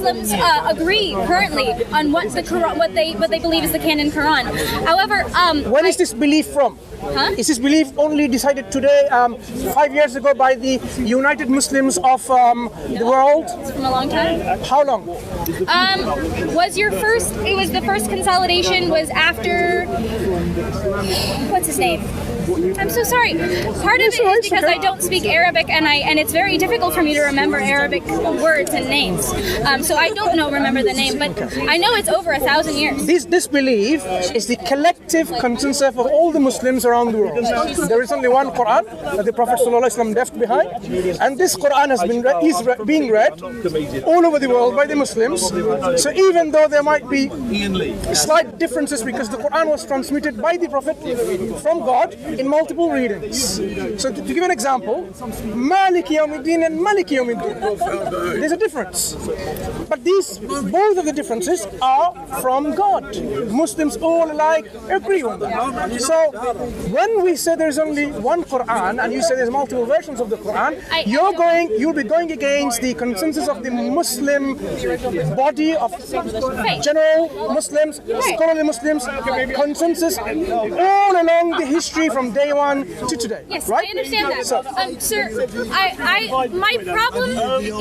Muslims agree currently on what the Quran, what they believe is the canon Quran. However, when is this belief from? Huh? Is this belief only decided today, 5 years ago, by the United Muslims of the world? It's from a long time. How long? Was your first? It was the first consolidation. Was after. What's his name? I'm so sorry. Part of it is because I don't speak Arabic, and it's very difficult for me to remember Arabic words and names. So I don't remember the name, but I know it's over 1,000 years. This belief is the collective consensus of all the Muslims around the world. There is only one Quran that the Prophet ﷺ left behind, and this Quran has been being read all over the world by the Muslims. So even though there might be slight differences because the Quran was transmitted by the Prophet from God in multiple readings. So to give an example, Malik Yawmiddin and Malik Yawmiddin, there's a difference. But both of the differences are from God. Muslims all alike agree on that. So when we say there's only one Quran and you say there's multiple versions of the Quran, you'll be going against the consensus of the Muslim body of general Muslims, scholarly Muslims, consensus all along the history from day one to today. Yes, right? I understand that. So, sir, my problem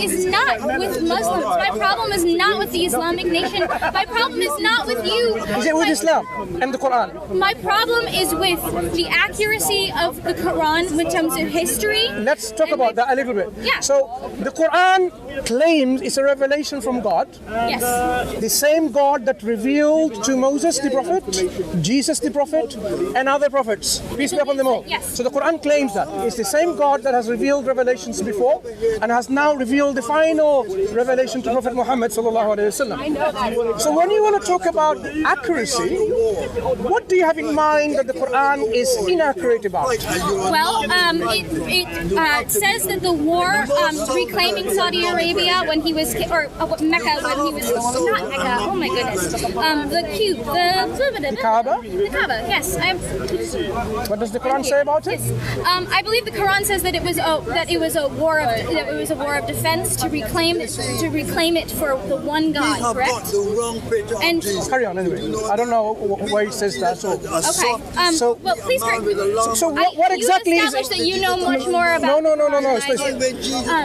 is not with Muslims. My problem is not with the Islamic nation. My problem is not with you. Is it with Islam and the Quran? My problem is with the accuracy of the Quran in terms of history. Let's talk about that a little bit. Yeah. So the Quran claims it's a revelation from God. Yes. The same God that revealed to Moses the prophet, Jesus the prophet, and other prophets. Peace be upon them all. Yes. So the Quran claims that. It's the same God that has revealed revelations before and has now revealed the final revelation to Prophet Muhammad sallallahu alaihi wasallam. I know that. So when you want to talk about accuracy, what do you have in mind that the Quran is inaccurate about? Well, it says that the war reclaiming Saudi Arabia when he was, or Mecca when he was, not Mecca, oh my goodness, the Kaaba? The Kaaba, yes. What does the Quran say about it? I believe the Quran says that it was a war of defense to reclaim it for the one God, correct? And carry on anyway. I don't know why it says that. So okay. Well, please correct me. So what exactly is it? That you know much more about. No.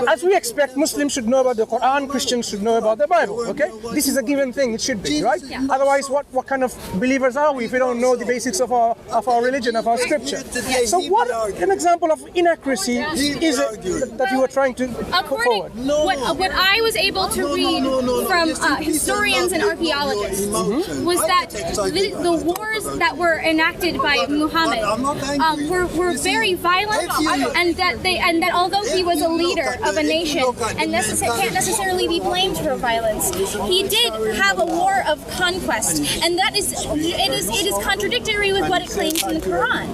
As we expect, Muslims should know about the Quran, Christians should know about the Bible. Okay, this is a given thing. It should be, right? Yeah. Otherwise, what kind of believers are we if we don't know the basics of our religion, of our scripture? So what an example of inaccuracy is it that you were trying to put forward? What I was able to read from historians and archaeologists was that the wars that were enacted by Muhammad were very violent, and that although he was a leader of a nation and can't necessarily be blamed for violence, he did have a war of conquest, and it is contradictory with what it claims in the Quran.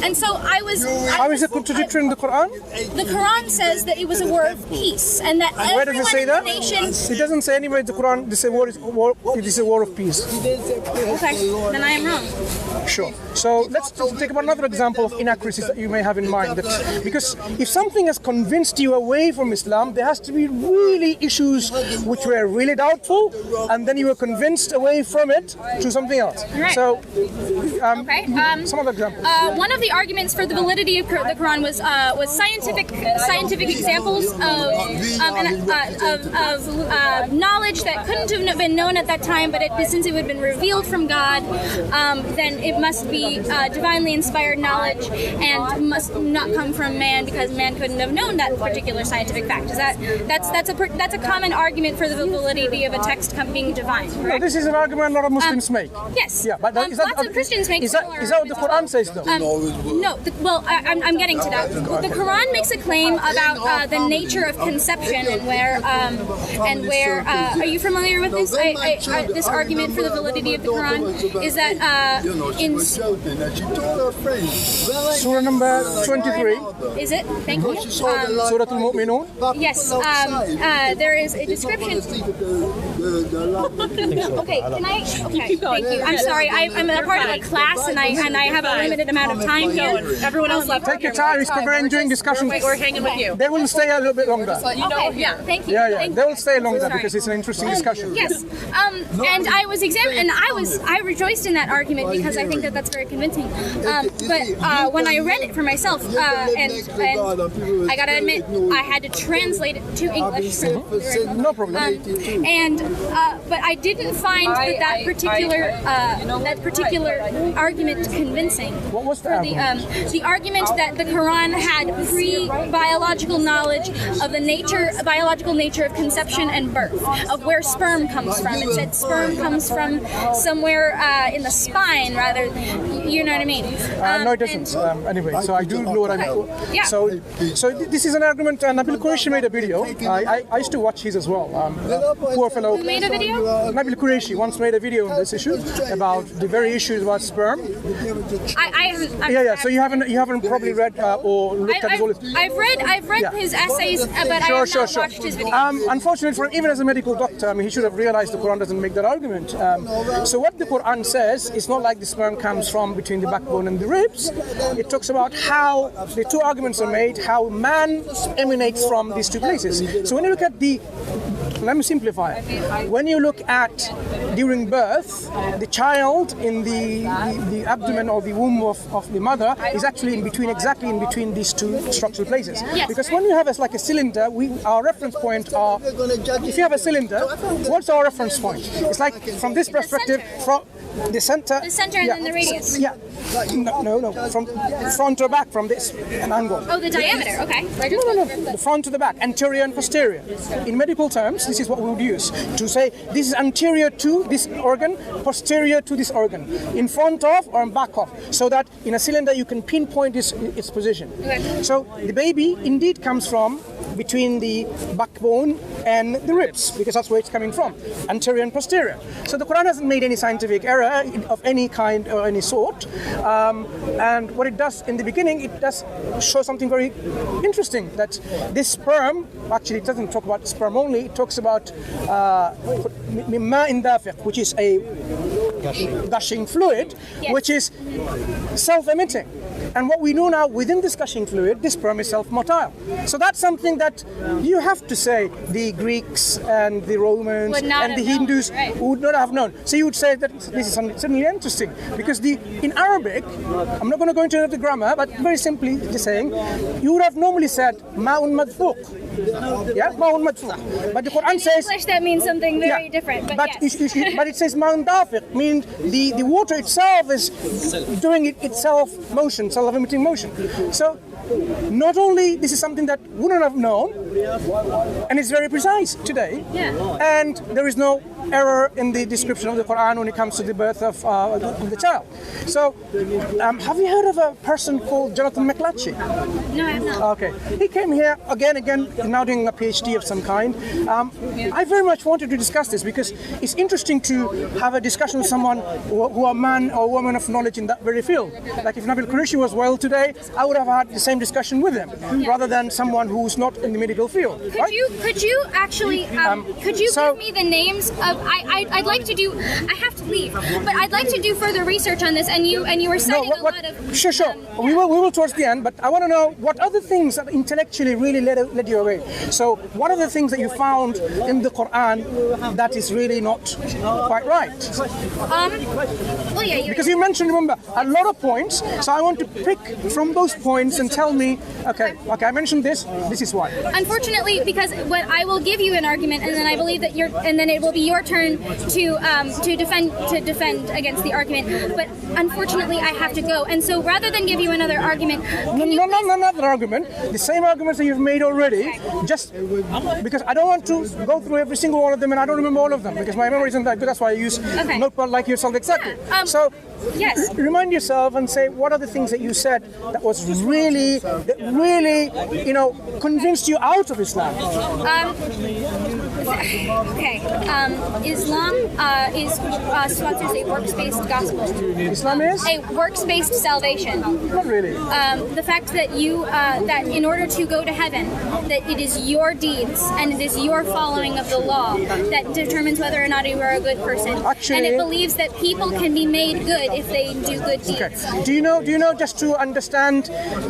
And so How is it contradictory in the Quran? The Quran says that it was a war of peace, and that Where does it say that? Nation. It doesn't say anywhere in the Quran it is a war of peace. Okay, then I am wrong. Sure. So let's take about another example of inaccuracies that you may have in mind. Because if something has convinced you away from Islam, there has to be really issues which were really doubtful, and then you were convinced away from it to something else. Right. So, some other examples. One of the arguments for the validity of the Quran was scientific examples of knowledge that couldn't have been known at that time, but since it had been revealed from God, then it must be divinely inspired knowledge and must not come from man, because man couldn't have known that particular scientific fact. That's a common argument for the validity of a text being divine. Correct? No, this is an argument a lot of Muslims make. Yes. Yeah, but lots of Christians make. Is that what the Quran says though? No. I'm getting to that. The Quran makes a claim about the nature of conception and where. Are you familiar with this? This argument for the validity of the Quran is that in Surah number 23. Is it? Thank you. Surah Al-Mu'minun. Yes. There is a description. Okay, can I? Okay, thank you. I'm sorry. I'm a part of a class, and I have a limited amount of time here. Everyone else left. Take your time. We're enjoying discussion. We're hanging with you. They will stay a little bit longer. Okay, yeah, thank you. Yeah, they will stay longer because it's an interesting discussion. Yes, and I was I rejoiced in that argument because I think that that's very convincing. But when I read it for myself, and I gotta admit, I had to translate it to English. No problem. But I didn't find that particular argument convincing. What was the argument? The argument that the Quran had pre-biological knowledge of the biological nature of conception and birth, of where sperm comes from. It said sperm comes from somewhere in the spine, rather. You know what I mean? No, it doesn't. Anyway, so I do know what I mean. Yeah. So this is an argument, and Nabil Qureshi made a video. I used to watch his as well. Poor fellow. Who made a video? Nabil Qureshi once made a video on this issue about the very issues about sperm. I haven't. Yeah. So you haven't probably read or looked at his. I've read his essays, but I have not watched his videos. Unfortunately, even as a medical doctor, he should have realized the Quran doesn't make that argument. So what the Quran says is not like the sperm comes from between the backbone and the ribs. It talks about how the two arguments are made, how man emanates from these two places. So when you look at let me simplify it. When you look at during birth, the child in the abdomen or the womb of the mother is actually exactly in between these two structural places. Yes. Because when you have a cylinder, our reference point are, if you have a cylinder, what's our reference point? It's like from this perspective, from the center. The center and then the radius. Yeah. No. From front to back, from this angle. Oh, the diameter. Okay. No. The front to the back, anterior and posterior. In medical terms, this is what we would use to say this is anterior to this organ, posterior to this organ, in front of or in back of, so that in a cylinder you can pinpoint its position. Okay. So the baby indeed comes from between the backbone and the ribs, because that's where it's coming from, anterior and posterior. So the Quran hasn't made any scientific error of any kind or any sort. And what it does in the beginning, it does show something very interesting, that this sperm, actually it doesn't talk about sperm only, it talks about mimma dafiq, which is a gushing fluid, which is self-emitting. And what we know now, within this gushing fluid, this sperm is self-motile. So that's something that you have to say the Greeks and the Romans and the Hindus would not have known. So you would say that this is certainly interesting, because in Arabic, I'm not going to go into the grammar, but very simply just saying, you would have normally said ma'un madfuq. Yeah, ma'un madfuq. But the Quran says... In English that means something very different, but yes. But it says ma'un dafiq, means the water itself is doing itself motion, self-emitting motion. So not only this is something that wouldn't have known, and it's very precise today, and there is no error in the description of the Quran when it comes to the birth of the child. So, have you heard of a person called Jonathan McLatchy? No, I have not. Okay, he came here again, now doing a PhD of some kind. I very much wanted to discuss this because it's interesting to have a discussion with someone who are man or woman of knowledge in that very field. Like if Nabil Qureshi was well today, I would have had the same discussion with him, rather than someone who's not in the medical field. Could you actually give me the names of? I'd like to do. I have to leave, but I'd like to do further research on this. And you were citing a lot of. Sure. We will towards the end, but I want to know what other things that intellectually really led you away. So what are the things that you found in the Quran that is really not quite right? Well, yeah. Because you mentioned, remember, a lot of points. So I want to pick from those points and tell me, okay, I mentioned this. This is why. Unfortunately, because when I will give you an argument, and then I believe that it will be your turn to defend against the argument. But unfortunately, I have to go. And so rather than give you another argument, not another argument. The same arguments that you've made already. Just because I don't want to go through every single one of them, and I don't remember all of them because my memory isn't that good. That's why I use notepad like yourself exactly. So. Yes. Remind yourself and say what are the things that you said that really, convinced you out of Islam. Okay. Islam sponsors a works-based gospel. Islam is? A works-based salvation. Not really. The fact that you that in order to go to heaven, that it is your deeds and it is your following of the law that determines whether or not you are a good person. Actually, and it believes that people can be made good if they do good deeds. Okay. Do you know? Just to understand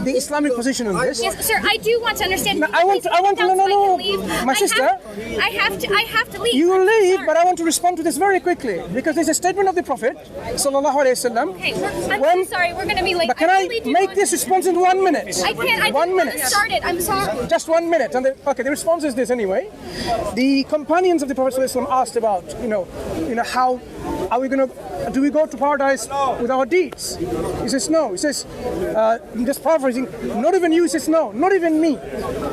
the Islamic position on this? Yes, sir. I do want to understand. No, I want to. No. My sister. I have to leave. You will leave, but I want to respond to this very quickly because there's a statement of the Prophet, sallallahu alaihi wasallam. Okay, I'm so sorry. We're going to be late. But can I make this response in 1 minute? I can't. I 1 minute. Started. I'm sorry. Just 1 minute. And the response is this anyway. The companions of the Prophet sallallahu alaihi wasallam asked about, how are we going to? Do we go to paradise with our deeds? He says no. He says, just paraphrasing, not even you. He says no, not even me,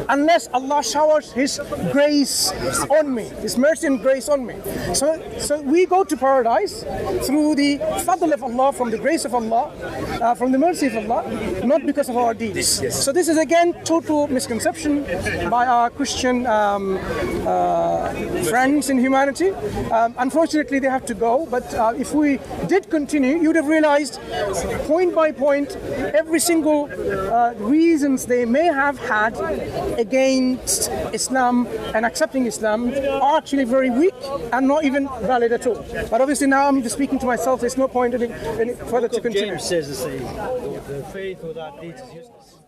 unless Allah showers His grace on me, His mercy and grace on me. So we go to paradise through the fadl of Allah, from the grace of Allah, from the mercy of Allah, not because of our deeds. So this is again total misconception by our Christian friends in humanity. Unfortunately, they have to go. But if we did continue, you would have realized point by point every single reasons they may have had against Islam and accepting Islam are actually very weak and not even valid at all. But obviously now I'm just speaking to myself, there's no point any further to continue. James says the faith without deeds is useless.